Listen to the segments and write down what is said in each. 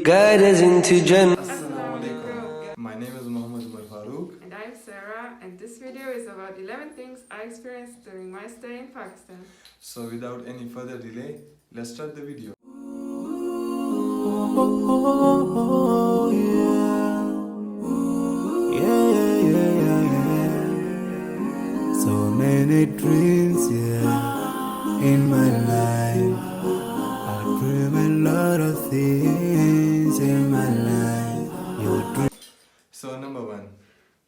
guide us into Jannah. Assalamu alaikum. My name is Muhammad Farooq. And I'm Sarah, and this video is about 11 things I experienced during my stay in Pakistan. So without any further delay, let's start the video. So many dreams, in my life. I dream a lot of things in my life. Your dream. So number 1.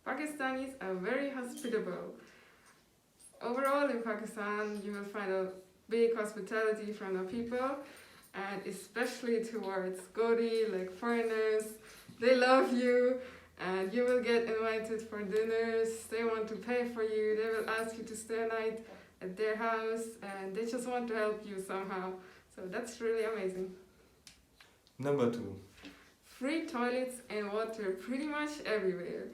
Pakistanis are very hospitable. Overall in Pakistan, you will find a big hospitality from the people, and especially towards Godi, like foreigners. They love you, and you will get invited for dinners. They want to pay for you. They will ask you to stay a night at their house, and they just want to help you somehow. So that's really amazing. Number 2. Free toilets and water pretty much everywhere.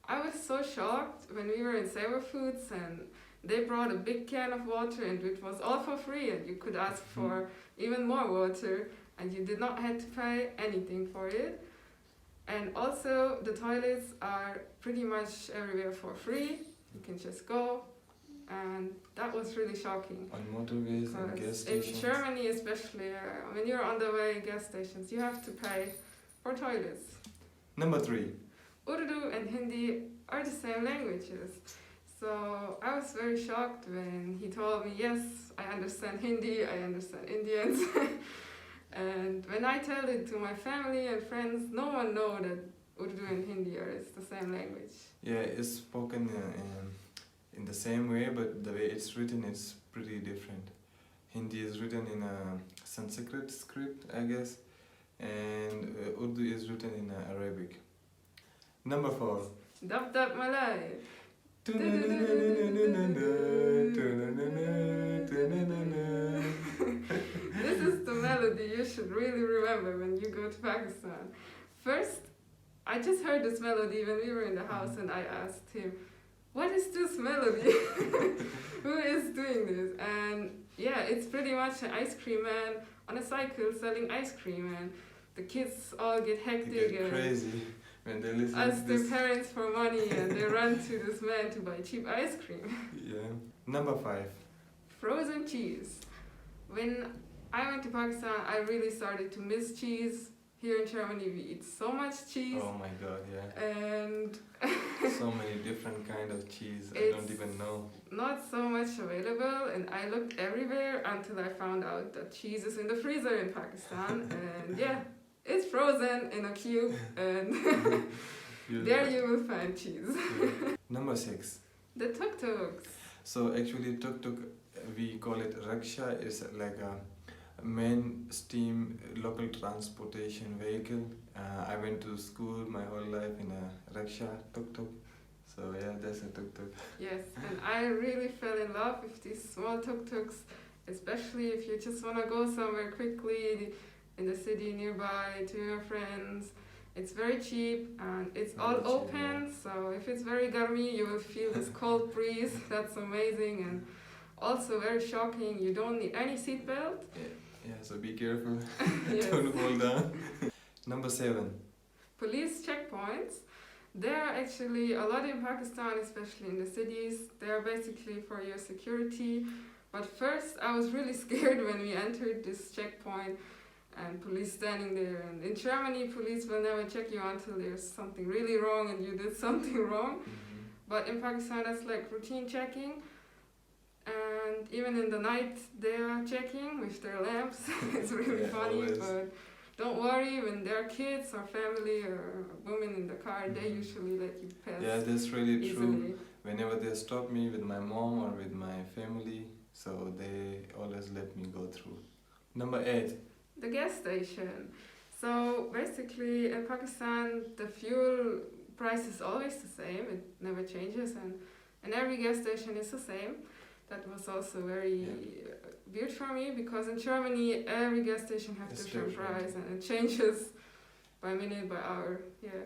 I was so shocked when we were in Saver Foods and they brought a big can of water and it was all for free, and you could ask for even more water and you did not have to pay anything for it. And also the toilets are pretty much everywhere for free. You can just go, and that was really shocking. On motorways and gas stations. In Germany especially, when you're on the way gas stations, you have to pay for toilets. Number 3. Urdu and Hindi are the same languages. So I was very shocked when he told me, yes, I understand Hindi, I understand Indians. And when I tell it to my family and friends, no one knows that Urdu and Hindi are the same language. Yeah, it's spoken in the same way, but the way it's written is pretty different. Hindi is written in a Sanskrit script, I guess, and Urdu is written in Arabic. Number 4. Dab Dab Malay. This is the melody you should really remember when you go to Pakistan. First, I just heard this melody when we were in the house and I asked him, what is this melody? Who is doing this? And yeah, it's pretty much an ice cream man on a cycle selling ice cream, and the kids all get hectic They get crazy when they listen ask to their this. parents for money and they run to this man to buy cheap ice cream. Yeah. Number 5. Frozen cheese. When I went to Pakistan, I really started to miss cheese. Here in Germany, we eat so much cheese. Oh my god, yeah. And So many different kind of cheese, I don't even know. Not so much available, and I looked everywhere until I found out that cheese is in the freezer in Pakistan. And yeah, it's frozen in a cube, and there you will find cheese. Yeah. Number 6. The tuk-tuks. So actually tuk-tuk, we call it rickshaw. It's like a mainstream local transportation vehicle. I went to school my whole life in a rickshaw, tuk-tuk. So yeah, that's a tuk-tuk. Yes, and I really fell in love with these small tuk-tuks, especially if you just want to go somewhere quickly in the city nearby to your friends. It's very cheap and it's all Very cheap, open, yeah. so if it's very garmi, you will feel this cold breeze. That's amazing, and also very shocking, you don't need any seatbelt. Yeah, so be careful. Yes. Don't fall down. Number 7. Police checkpoints. There are actually a lot in Pakistan, especially in the cities. They are basically for your security. But first, I was really scared when we entered this checkpoint and police standing there. And in Germany, police will never check you until there's something really wrong and you did something wrong. But in Pakistan, that's like routine checking. And even in the night, they are checking with their lamps. It's really Yeah, funny, always. but don't worry, when there are kids or family or women in the car, they usually let you pass. Yeah, that's really easily. true. Whenever they stop me with my mom or with my family, so they always let me go through. Number 8. The gas station. So basically in Pakistan, the fuel price is always the same. It never changes, and every gas station is the same. That was also very weird for me, because in Germany every gas station has different price and it changes by minute, by hour. Yeah.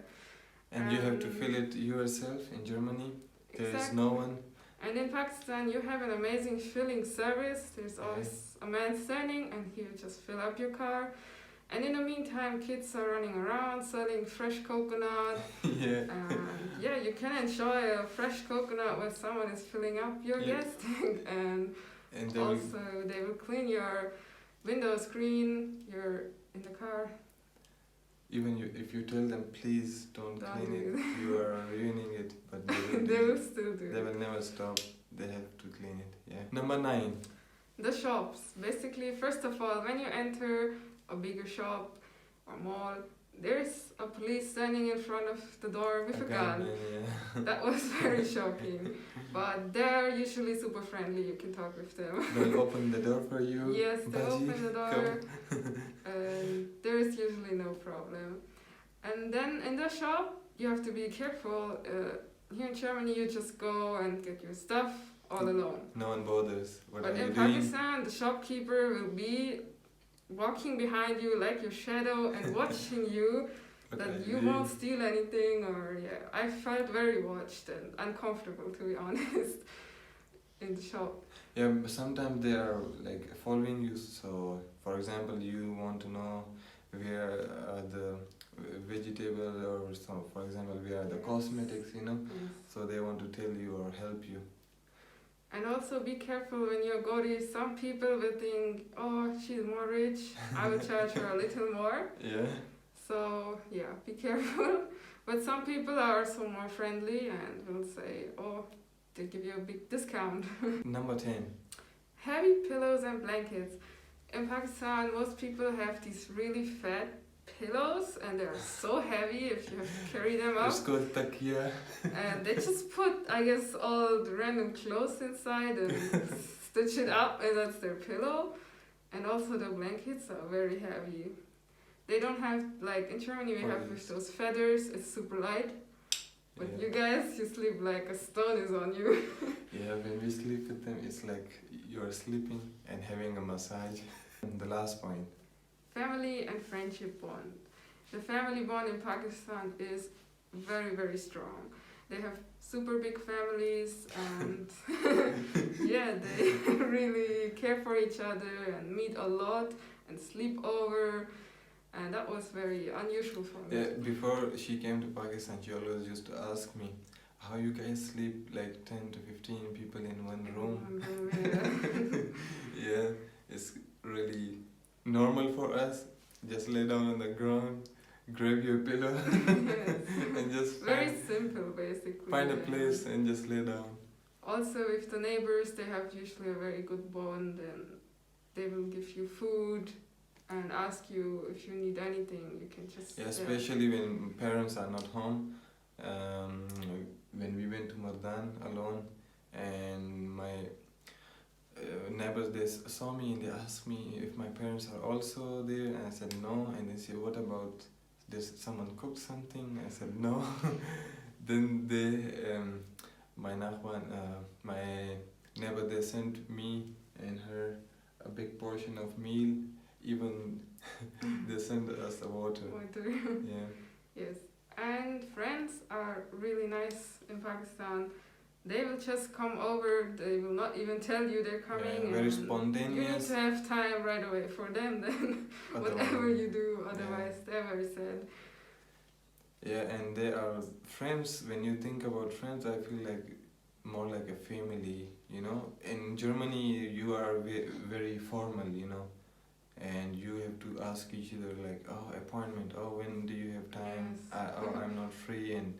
And you have to fill it yourself in Germany. There is no one And in Pakistan, you have an amazing filling service. There's always a man standing, and he will just fill up your car. And in the meantime, kids are running around selling fresh coconut. Yeah. And yeah, you can enjoy a fresh coconut when someone is filling up your gas tank. And And also, they will clean your window screen. You're in the car. even if you tell them, please don't Don't clean do it, you are ruining it, but they will, They will still do they it. will never stop. They have to clean it. Yeah. Number 9. The shops. Basically, first of all, when you enter a bigger shop or mall, there's a police standing in front of the door with a gun. Yeah. That was very shocking. But they're usually super friendly. You can talk with them. They'll open the door for you. Yes, they Baji, open the door. And there's usually no problem. And then in the shop, you have to be careful. Here in Germany, you just go and get your stuff all alone. No one bothers. What But are you in doing? Pakistan, the shopkeeper will be walking behind you like your shadow and watching you What that are you doing? won't steal anything. Or yeah, I felt very watched and uncomfortable, to be honest, in the shop. Yeah, but sometimes they are like following you. So, for example, you want to know where are the vegetable, or so. For example, where are the cosmetics, you know. Yes. So they want to tell you or help you. And also be careful when you go there. Some people will think, oh, she's more rich, I will charge her a little more. Yeah. So yeah, be careful. But some people are also more friendly and will say, oh, they give you a big discount. Number 10. Heavy pillows and blankets. In Pakistan, most people have these really fat pillows and they're so heavy if you have to carry them up. It's called takia. And they just put, I guess, all the random clothes inside and stitch it up, and that's their pillow. And also the blankets are very heavy. They don't have, like in Germany we have with those feathers, it's super light. But Yeah. you guys, you sleep like a stone is on you. Yeah, when we sleep with them, it's like you're sleeping and having a massage. And the last point. Family and friendship bond. The family bond in Pakistan is very, very strong. They have super big families and yeah, they really care for each other and meet a lot and sleep over. And that was very unusual for me. Yeah, before she came to Pakistan, she always used to ask me, how you guys sleep like 10 to 15 people in one room? Yeah. Yeah, it's really normal for us. Just lay down on the ground, grab your pillow, Yes. and just Very simple, basically. find a yeah. place and just lay down. Also, with the neighbors, they have usually a very good bond, and they will give you food and ask you if you need anything. You can just Yeah, especially when parents are not home. When we went to Mardan alone, and my neighbors, they saw me and they asked me if my parents are also there, and I said no, and they said, what about, does someone cook something? I said no. Then they, my neighbor, they sent me and her a big portion of meal, even they sent us a water. water. Yeah. Yes. And friends are really nice in Pakistan. They will just come over, they will not even tell you they're coming. Yeah, very and you need spontaneous. to have time right away for them then. Whatever you do, otherwise they're very sad. Yeah, and they are friends. When you think about friends, I feel like more like a family, you know. In Germany, you are very formal, you know, and you have to ask each other like, oh, appointment, oh, when do you have time? Yes. Oh, I'm not free. And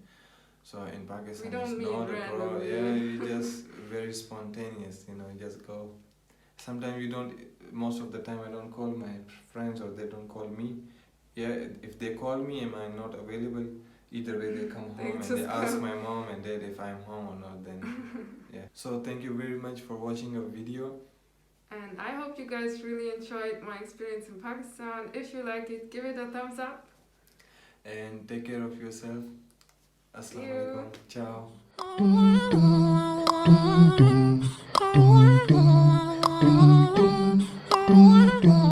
so in Pakistan, We don't it's meet not a problem. randomly. Yeah, you just very spontaneous, you know, you just go. Sometimes you don't, most of the time I don't call my friends or they don't call me. Yeah, if they call me, am I not available? Either way, they come They home and just they ask come. my mom and dad if I'm home or not. Then, yeah. So thank you very much for watching our video. And I hope you guys really enjoyed my experience in Pakistan. If you liked it, give it a thumbs up. And take care of yourself. See Assalamu you. alaikum. Ciao.